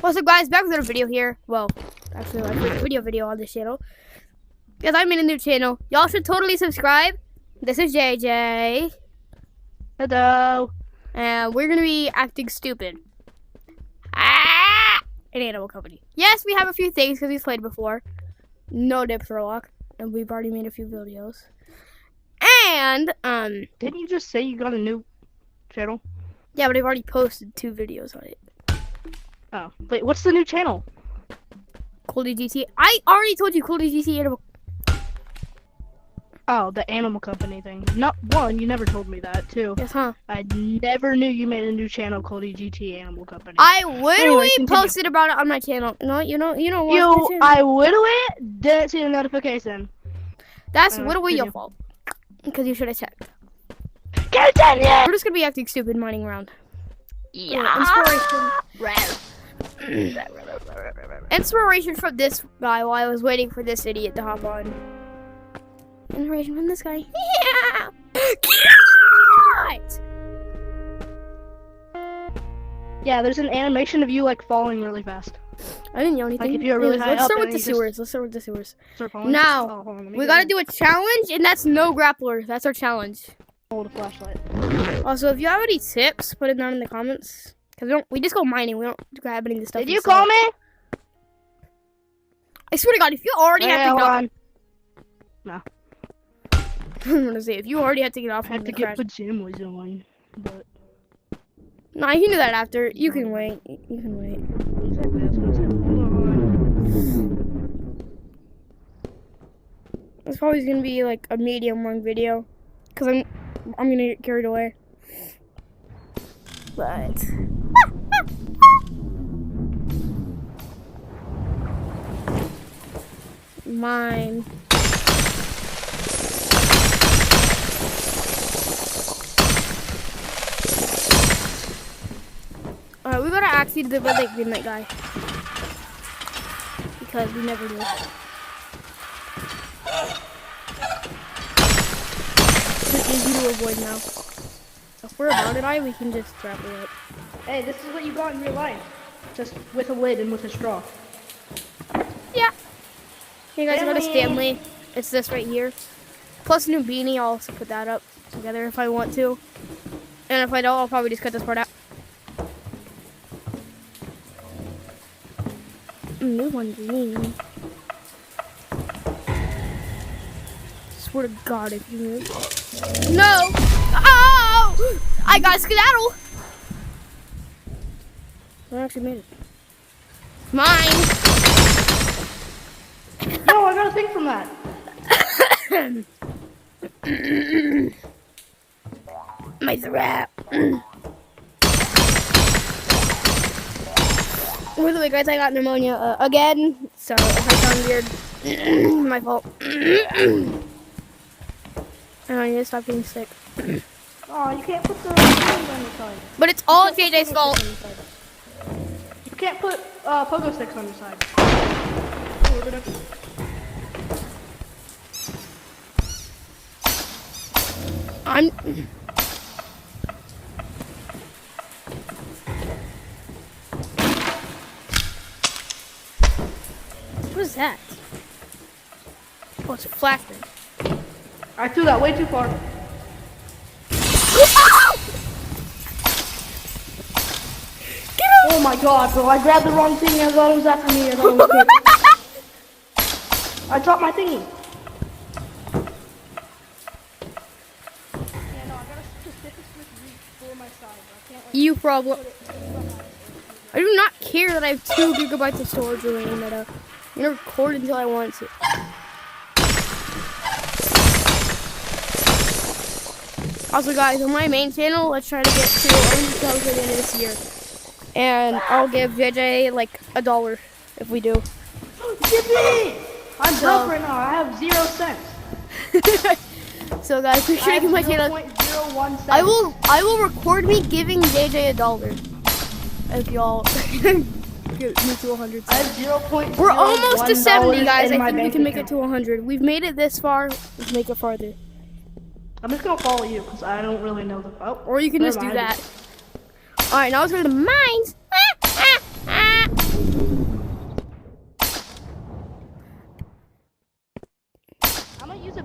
What's up, guys? Back with another video here. Well, actually, my first video on this channel. Because I'm in a new channel. Y'all should totally subscribe. This is JJ. Hello. And we're going to be acting stupid. An Animal Company. Yes, we have a few things because we've played before. No Dip Throw Lock. And we've already made a few videos. And, Didn't you just say you got a new channel? yeah, but I've already posted 2 videos on it. Oh. Wait, what's the new channel? Cooley GT. I already told you Cooley GT Animal. Oh, the Animal Company thing. Not one, you never told me that, too. Yes, huh? I never knew you made a new channel called GT Animal Company. I literally Anyway, continue. posted about it on my channel. No, you don't watch You, my channel. I literally didn't see the notification. That's literally your continue. fault. Because you should have checked. Continue! We're just gonna be acting stupid mining around. Yeah. Inspiration from this guy while I was waiting for this idiot to hop on. Inspiration from this guy. Yeah! What? Yeah, there's an animation of you, like, falling really fast. I didn't know anything. Like, if you're really high Let's up start and with the you just sewers. Let's start with the sewers. Start falling. Now, Oh, hold on, let me we get gotta in. do a challenge, and that's no grappler. That's our challenge. Hold a flashlight. Also, if you have any tips, put it down in the comments. Because we just go mining. We don't grab any of the stuff. Did you call me? I swear to God, if you already have to hold get off. on. I'm gonna say, if you already have to get off, I have to get pajamas on, but No, you can do that after. You can wait. You can wait. exactly, that's what I'm saying. Hold on. It's probably gonna be like a medium long video, cause I'm gonna get carried away. But mine. Alright, we gotta actually do the red light, green light guy. Because we never do. It's easy to avoid now. If we're about it, we can just wrap it up. Hey, this is what you got in real life. Just with a lid and with a straw. Yeah. Hey guys, I got a Stanley. It's this right here. Plus a new beanie. I'll also put that up together if I want to. And if I don't, I'll probably just cut this part out. New one green. Swear to God, if you move. No! Oh! I got a skedaddle! I actually made it. Mine! No, I got a thing from that. My throat. By the way, guys, I got pneumonia again. So if I sound weird, my fault. I need to stop getting sick. Oh, you can't put the things on your side. But it's all JJ's fault. You can't put pogo sticks on your side. Oh, we're gonna... I'm. What is that? Oh, it's a flashbang. I threw that way too far. Oh my God, bro! I grabbed the wrong thing. I thought it was after me. I thought it was good. I dropped my thingy. Yeah, no, I got a specific reach for my side. I can't. You problem. I do not care that I have 2 gigabytes of storage remaining that I'm gonna record until I want to. Also, guys, on my main channel, let's try to get to 100,000 at the end of this year. And I'll give JJ like $1 if we do. Yippee! I'm broke right now. I have 0 cents. So, guys, make sure to give my channel. 0.01 cents. I will record me giving JJ $1 if y'all get me to 100. I have 0.01. We're almost to 70, guys. in I my think we bank can make it account. to 100. We've made it this far. Let's make it farther. I'm just gonna follow you because I don't really know the. Oh, Or you can never just do mind. that. Alright, now let's go to the mines.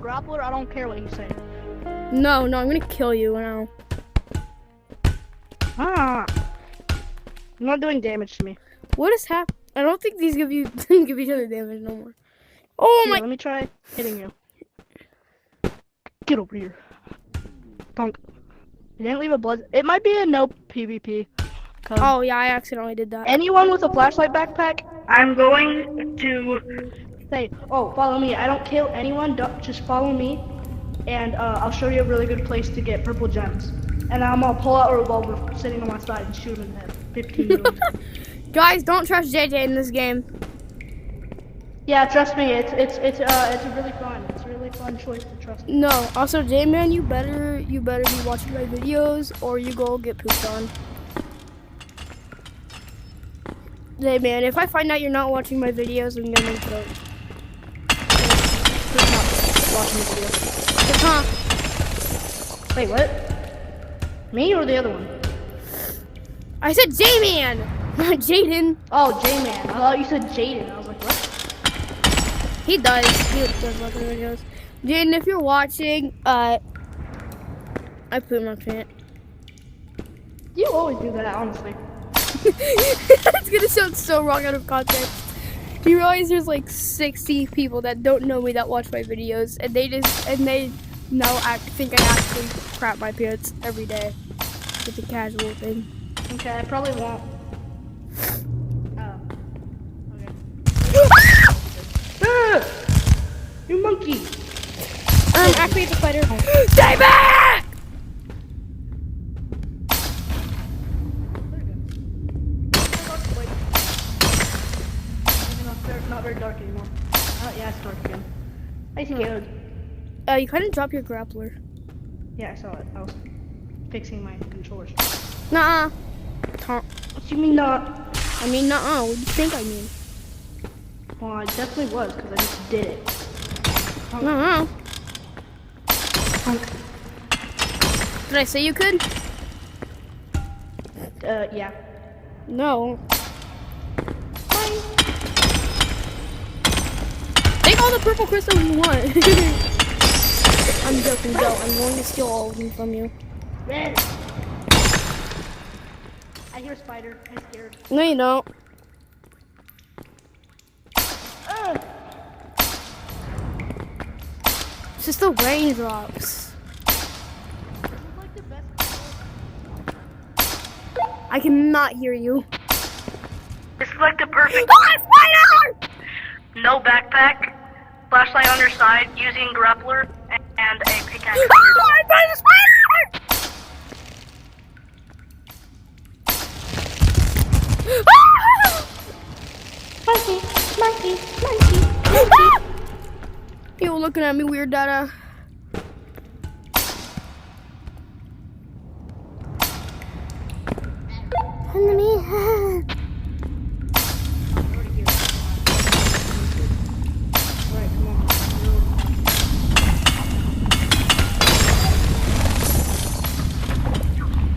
grappler, I don't care what you say. No, I'm gonna kill you now. Ah. You're not doing damage to me. What is happening? I don't think these give each other damage no more. Oh Here, my! let me try hitting you. Get over here. Punk. You didn't leave a blood. It might be a no PvP. Oh yeah, I accidentally did that. Anyone with a flashlight backpack, I'm going to say, oh, follow me. I don't kill anyone. Just follow me, and I'll show you a really good place to get purple gems. And I'm gonna pull out a revolver sitting on my side and shoot him in the head. 15 million. Guys, don't trust JJ in this game. Yeah, trust me. It's a really fun choice to trust. No. Also, J-Man, you better be watching my videos or you go get pooped on. J-Man, if I find out you're not watching my videos, I'm gonna make it. Who's not watching the video? Huh? Wait, what? Me or the other one? I said J-Man, not Jaden. Oh, J-Man. I thought you said Jaden. I was like, what? He does. He does watch my videos. Jaden, if you're watching, I pooped my pants. You always do that, honestly. It's gonna sound so wrong out of context. Do you realize there's like 60 people that don't know me that watch my videos, and they now think I actually crap my pants every day. It's a casual thing. Okay, I probably won't. Okay. You monkey! Activate the spider. Stay back! Not very dark anymore. Yeah, it's dark again. I see it. You kind of dropped your grappler. Yeah, I saw it. I was fixing my controllers. Nuh-uh. What you mean not? I mean, nuh-uh. What do you think I mean? Well, I definitely was, because I just did it. Nuh-uh. Did I say you could? Yeah. No. Take all the purple crystals you want. I'm joking, Joe. I'm going to steal all of them from you. Red! I hear a spider. I'm scared. No, you don't. It's just the raindrops. Like the best. I cannot hear you. This is like the perfect Oh, spider! no backpack, flashlight on your side, using grappler, and a pickaxe on your Oh, I found a spider! Monkey! You were looking at me weird, Dada. Enemy. Alright, come on.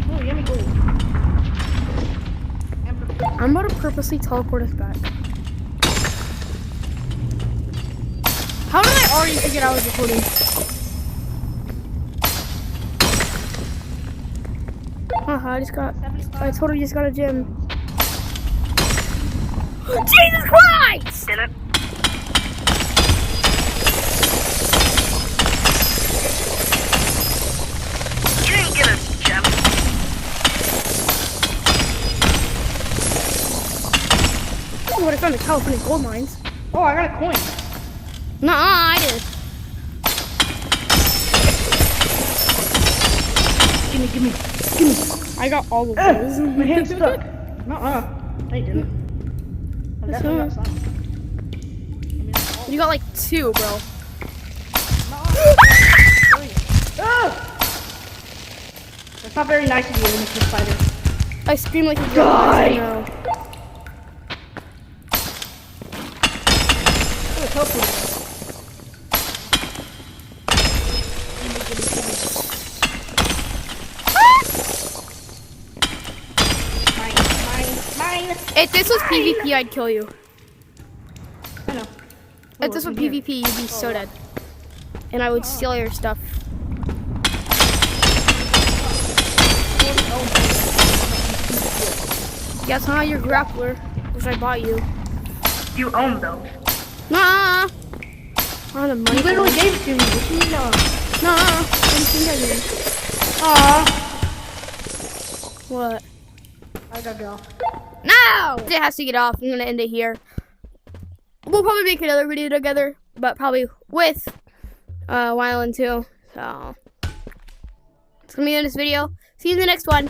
Oh, yummy gold. I'm about to purposely teleport us back. How did I already figure out I was recording? I totally just got a gym. Jesus Christ! Did it? You didn't get a gem. Oh, what I found the California gold mines. Oh, I got a coin. Nuh-uh, I did. Gimme. I got all of those. My hand's stuck. Nuh-uh. I didn't. I definitely got some. You got like 2, bro. That's not very nice of you, Mr. Spider. I scream like a girl. Die! No. Oh, hopefully. Mine. If this was PvP, I'd kill you. I know. If this was PvP, you'd be so dead. and I would steal your stuff. Yeah, it's not your grappler, which I bought you. You own those. Nah. Oh, the money. You literally gave it to me. What you mean, no? Nah. I didn't think I did. Aw. What? I gotta go. No! It has to get off. I'm gonna end it here. We'll probably make another video together, but probably with Wyland too. So it's gonna be in this video. See you in the next one.